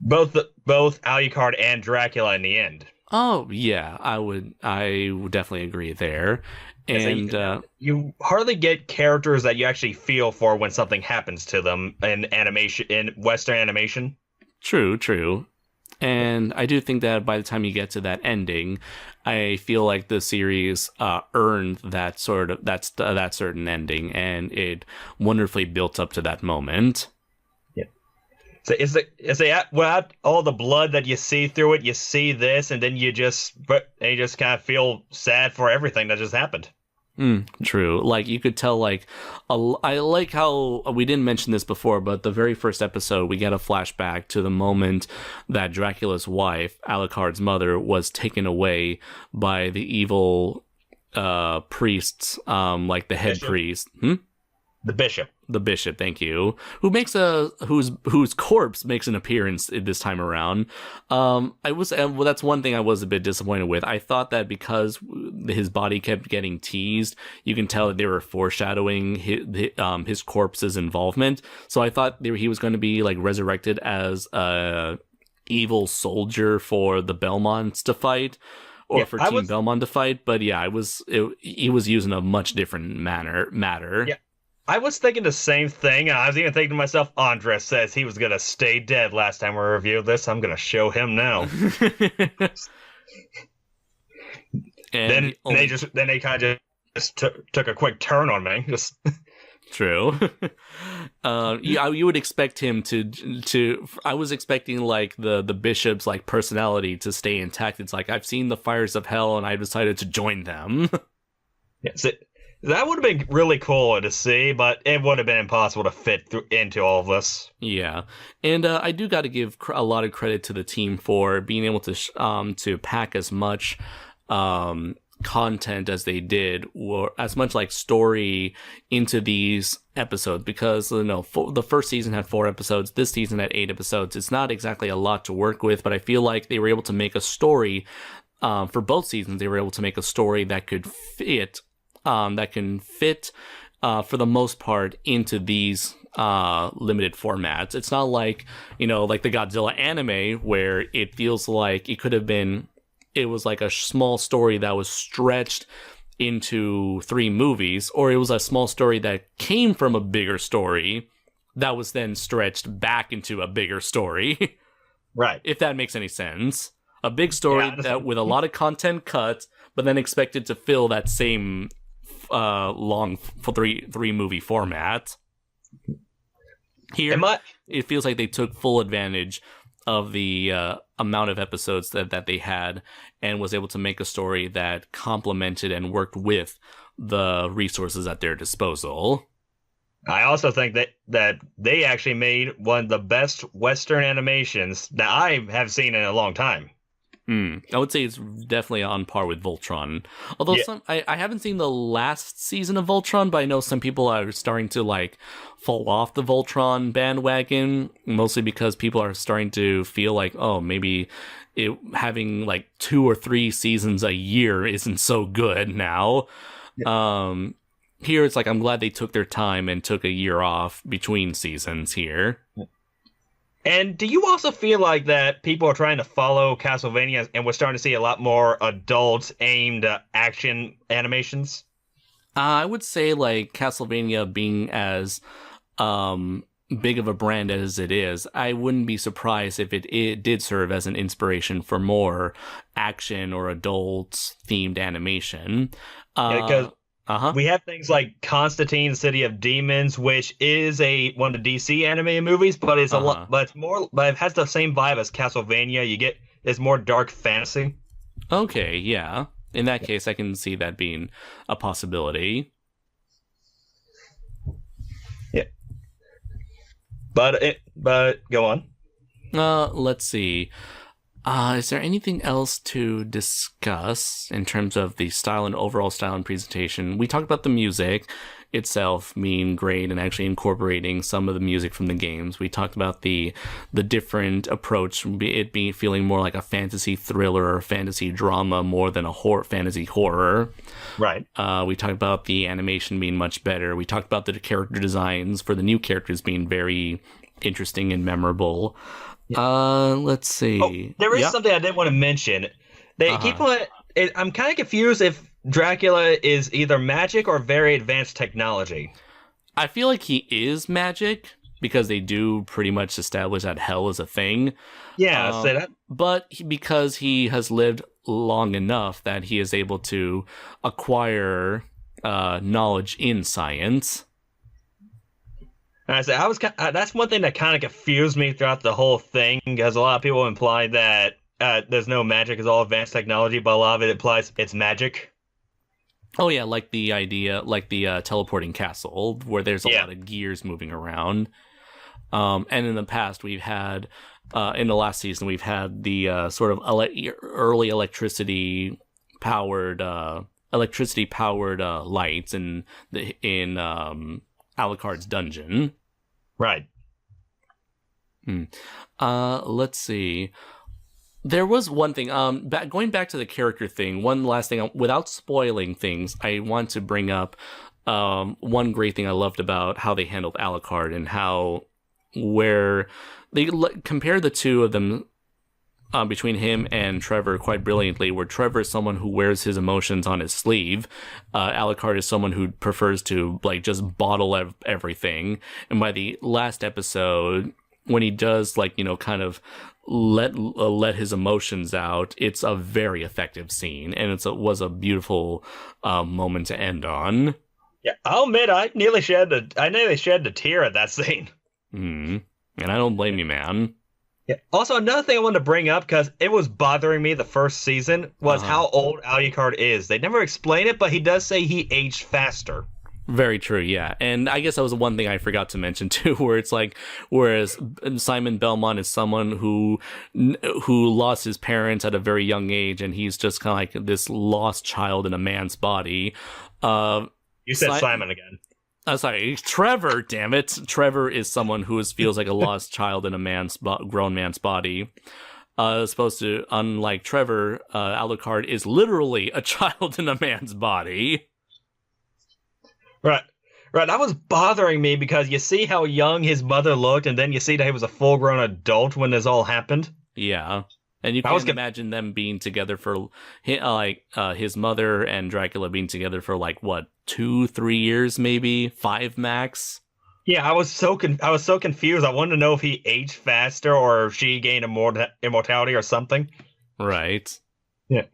Both Alucard and Dracula in the end. Oh yeah, I would definitely agree there. And you hardly get characters that you actually feel for when something happens to them in Western animation. True. And I do think that by the time you get to that ending, I feel like the series earned that certain ending, and it wonderfully built up to that moment. Yeah. So without all the blood that you see through it, you see this, and then you just kind of feel sad for everything that just happened. True. Like, you could tell, like, I like how, we didn't mention this before, but the very first episode, we get a flashback to the moment that Dracula's wife, Alucard's mother, was taken away by the evil priests, like the head priest. The bishop. The bishop, thank you. Whose corpse makes an appearance this time around. That's one thing I was a bit disappointed with. I thought that because his body kept getting teased, you can tell that they were foreshadowing his corpse's involvement. So I thought he was going to be like resurrected as a evil soldier for the Belmonts to fight. Or for Team Belmont to fight, but yeah, he was using a much different matter. Yeah. I was thinking the same thing. I was even thinking to myself, Andres says he was going to stay dead last time we reviewed this. I'm going to show him now. Then they kind of just took a quick turn on me. Just True. You would expect him to. I was expecting like the bishop's like personality to stay intact. It's like I've seen the fires of hell and I decided to join them. Yes. That would have been really cool to see, but it would have been impossible to fit into all of this. Yeah, and I do got to give a lot of credit to the team for being able to pack as much content as they did, or as much like story into these episodes, because the first season had 4 episodes, this season had 8 episodes. It's not exactly a lot to work with, but I feel like they were able to make a story for both seasons. They were able to make a story that could fit. That can fit, for the most part, into these limited formats. It's not like, like the Godzilla anime, where it feels like it was like a small story that was stretched into 3 movies, or it was a small story that came from a bigger story that was then stretched back into a bigger story. Right. If that makes any sense. A big story that with a lot of content cut, but then expected to fill that same long 3 movie format. Here, it feels like they took full advantage of the amount of episodes that they had, and was able to make a story that complemented and worked with the resources at their disposal. I also think that they actually made one of the best Western animations that I have seen in a long time. I would say it's definitely on par with Voltron. Although I haven't seen the last season of Voltron, but I know some people are starting to like fall off the Voltron bandwagon, mostly because people are starting to feel like, oh, maybe having like 2 or 3 seasons a year isn't so good now. Yeah. Here it's like I'm glad they took their time and took a year off between seasons here. And do you also feel like that people are trying to follow Castlevania and we're starting to see a lot more adult-aimed action animations? I would say like Castlevania being as big of a brand as it is, I wouldn't be surprised if it did serve as an inspiration for more action or adult-themed animation. Because we have things like Constantine, City of Demons, which is one of the DC animated movies, but it's a lot, but it has the same vibe as Castlevania. It's more dark fantasy. Okay, yeah. In that case, I can see that being a possibility. Yeah. But go on. Let's see. Is there anything else to discuss in terms of the style and overall style and presentation? We talked about the music itself being great and actually incorporating some of the music from the games. We talked about the different approach, it being feeling more like a fantasy thriller or fantasy drama more than a fantasy horror. Right. We talked about the animation being much better. We talked about the character designs for the new characters being very interesting and memorable. Yeah. Let's see. Oh, there is something I did want to mention. They keep on. I'm kind of confused if Dracula is either magic or very advanced technology. I feel like he is magic because they do pretty much establish that hell is a thing. Yeah, say that. But because he has lived long enough that he is able to acquire knowledge in science. And I said, that's one thing that kind of confused me throughout the whole thing, because a lot of people imply that there's no magic, it's all advanced technology, but a lot of it implies it's magic. Oh yeah, like the idea, like the teleporting castle, where there's a lot of gears moving around. And in the past, we've had, in the last season, we've had the sort of early electricity powered lights in Alucard's dungeon. Right. Let's see. There was one thing. Going back to the character thing. One last thing, without spoiling things, I want to bring up one great thing I loved about how they handled Alucard and how where they compare the two of them. Between him and Trevor quite brilliantly, where Trevor is someone who wears his emotions on his sleeve. Alucard is someone who prefers to like just bottle everything. And by the last episode, when he does like, kind of let his emotions out, it's a very effective scene. And it was a beautiful moment to end on. Yeah, I'll admit I nearly shed a tear at that scene. And I don't blame you, man. Yeah. Also, another thing I wanted to bring up, because it was bothering me the first season, was how old Alucard is. They never explain it, but he does say he aged faster. Very true, yeah. And I guess that was one thing I forgot to mention, too, where it's like, whereas Simon Belmont is someone who lost his parents at a very young age, and he's just kind of like this lost child in a man's body. You said Simon again. Sorry, Trevor, damn it. Trevor is someone who feels like a lost child in a grown man's body. Supposed to, unlike Trevor, Alucard is literally a child in a man's body. Right. That was bothering me because you see how young his mother looked, and then you see that he was a full-grown adult when this all happened. Yeah. And you can't imagine them being together for, his mother and Dracula being together for, 2-3 years, maybe 5 max. Yeah, I was so confused. I wanted to know if he aged faster or if she gained immortality or something. Right. Yeah.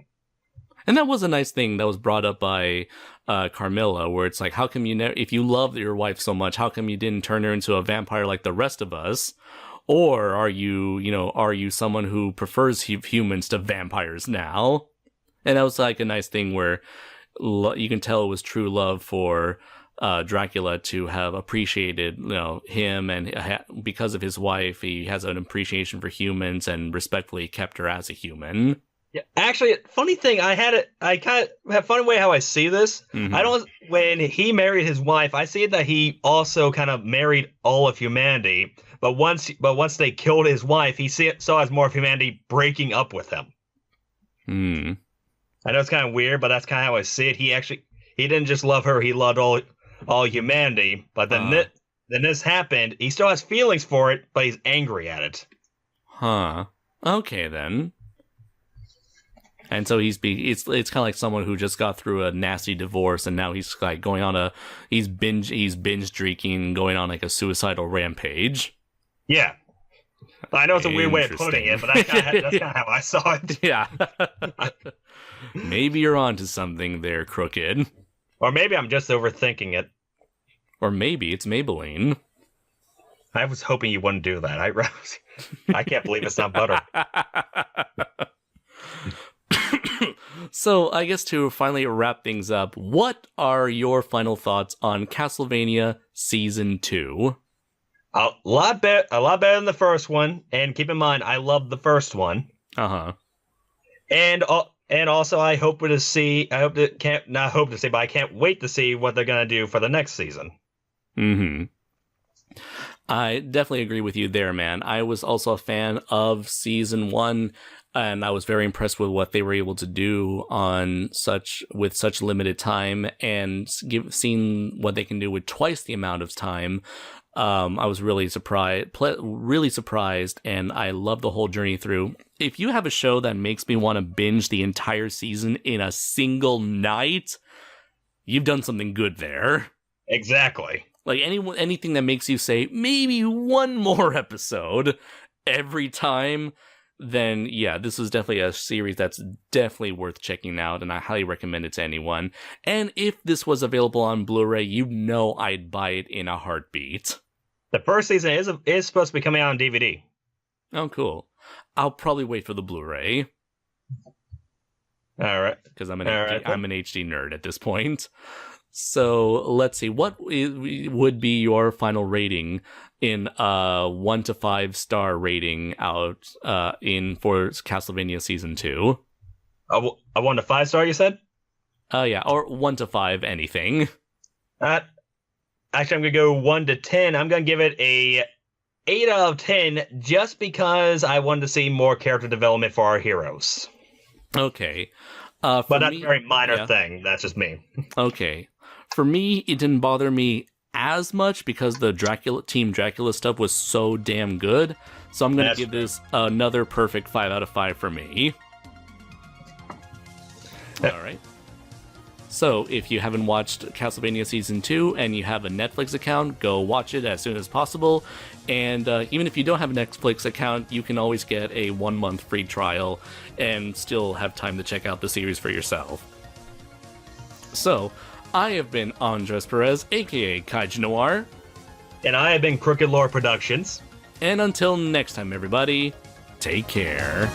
And that was a nice thing that was brought up by Carmilla, where it's like, how come if you love your wife so much, how come you didn't turn her into a vampire like the rest of us? Or are you someone who prefers humans to vampires now? And that was like a nice thing where you can tell it was true love for Dracula to have appreciated, him, and because of his wife, he has an appreciation for humans and respectfully kept her as a human. Yeah, actually, funny thing, I kind of have a funny way how I see this. Mm-hmm. When he married his wife, I see that he also kind of married all of humanity. But once they killed his wife, he saw as more of humanity breaking up with him. I know it's kind of weird, but that's kind of how I see it. He didn't just love her; he loved all humanity. But then this happened. He still has feelings for it, but he's angry at it. Huh. Okay then. And so it's kind of like someone who just got through a nasty divorce, and now he's like going on he's binge drinking, going on like a suicidal rampage. Yeah. I know it's a weird way of putting it, but that's kind of how I saw it. Yeah. Maybe you're onto something there, Crooked. Or maybe I'm just overthinking it. Or maybe it's Maybelline. I was hoping you wouldn't do that. I can't believe it's not butter. So I guess to finally wrap things up, what are your final thoughts on Castlevania Season 2? A lot better than the first one, and keep in mind, I loved the first one. And also, I can't wait to see what they're gonna do for the next season. I definitely agree with you there, man. I was also a fan of Season 1, and I was very impressed with what they were able to do with such limited time, and seeing what they can do with twice the amount of time. I was really surprised, and I love the whole journey through. If you have a show that makes me want to binge the entire season in a single night, you've done something good there. Exactly. Like anything that makes you say, maybe one more episode every time, then yeah, this is definitely a series that's definitely worth checking out, and I highly recommend it to anyone. And if this was available on Blu-ray, I'd buy it in a heartbeat. The first season is supposed to be coming out on DVD. Oh, cool. I'll probably wait for the Blu-ray. All right. Because I'm an HD nerd at this point. So let's see, what would be your final rating in a 1 to 5 star rating out for Castlevania Season 2? A 1 to 5 star, you said? Yeah, or 1 to 5 anything. Actually, I'm gonna go 1 to 10. I'm gonna give it a 8 out of 10, just because I wanted to see more character development for our heroes. Okay. But that's me, a very minor yeah. thing. That's just me. Okay. For me, it didn't bother me as much because the Team Dracula stuff was so damn good. So I'm going to give this another perfect 5 out of 5 for me. All right. So if you haven't watched Castlevania Season 2 and you have a Netflix account, go watch it as soon as possible. And even if you don't have a Netflix account, you can always get a 1-month free trial and still have time to check out the series for yourself. So, I have been Andres Perez, aka KaijuNoir. And I have been Crookedlore Productions. And until next time, everybody, take care.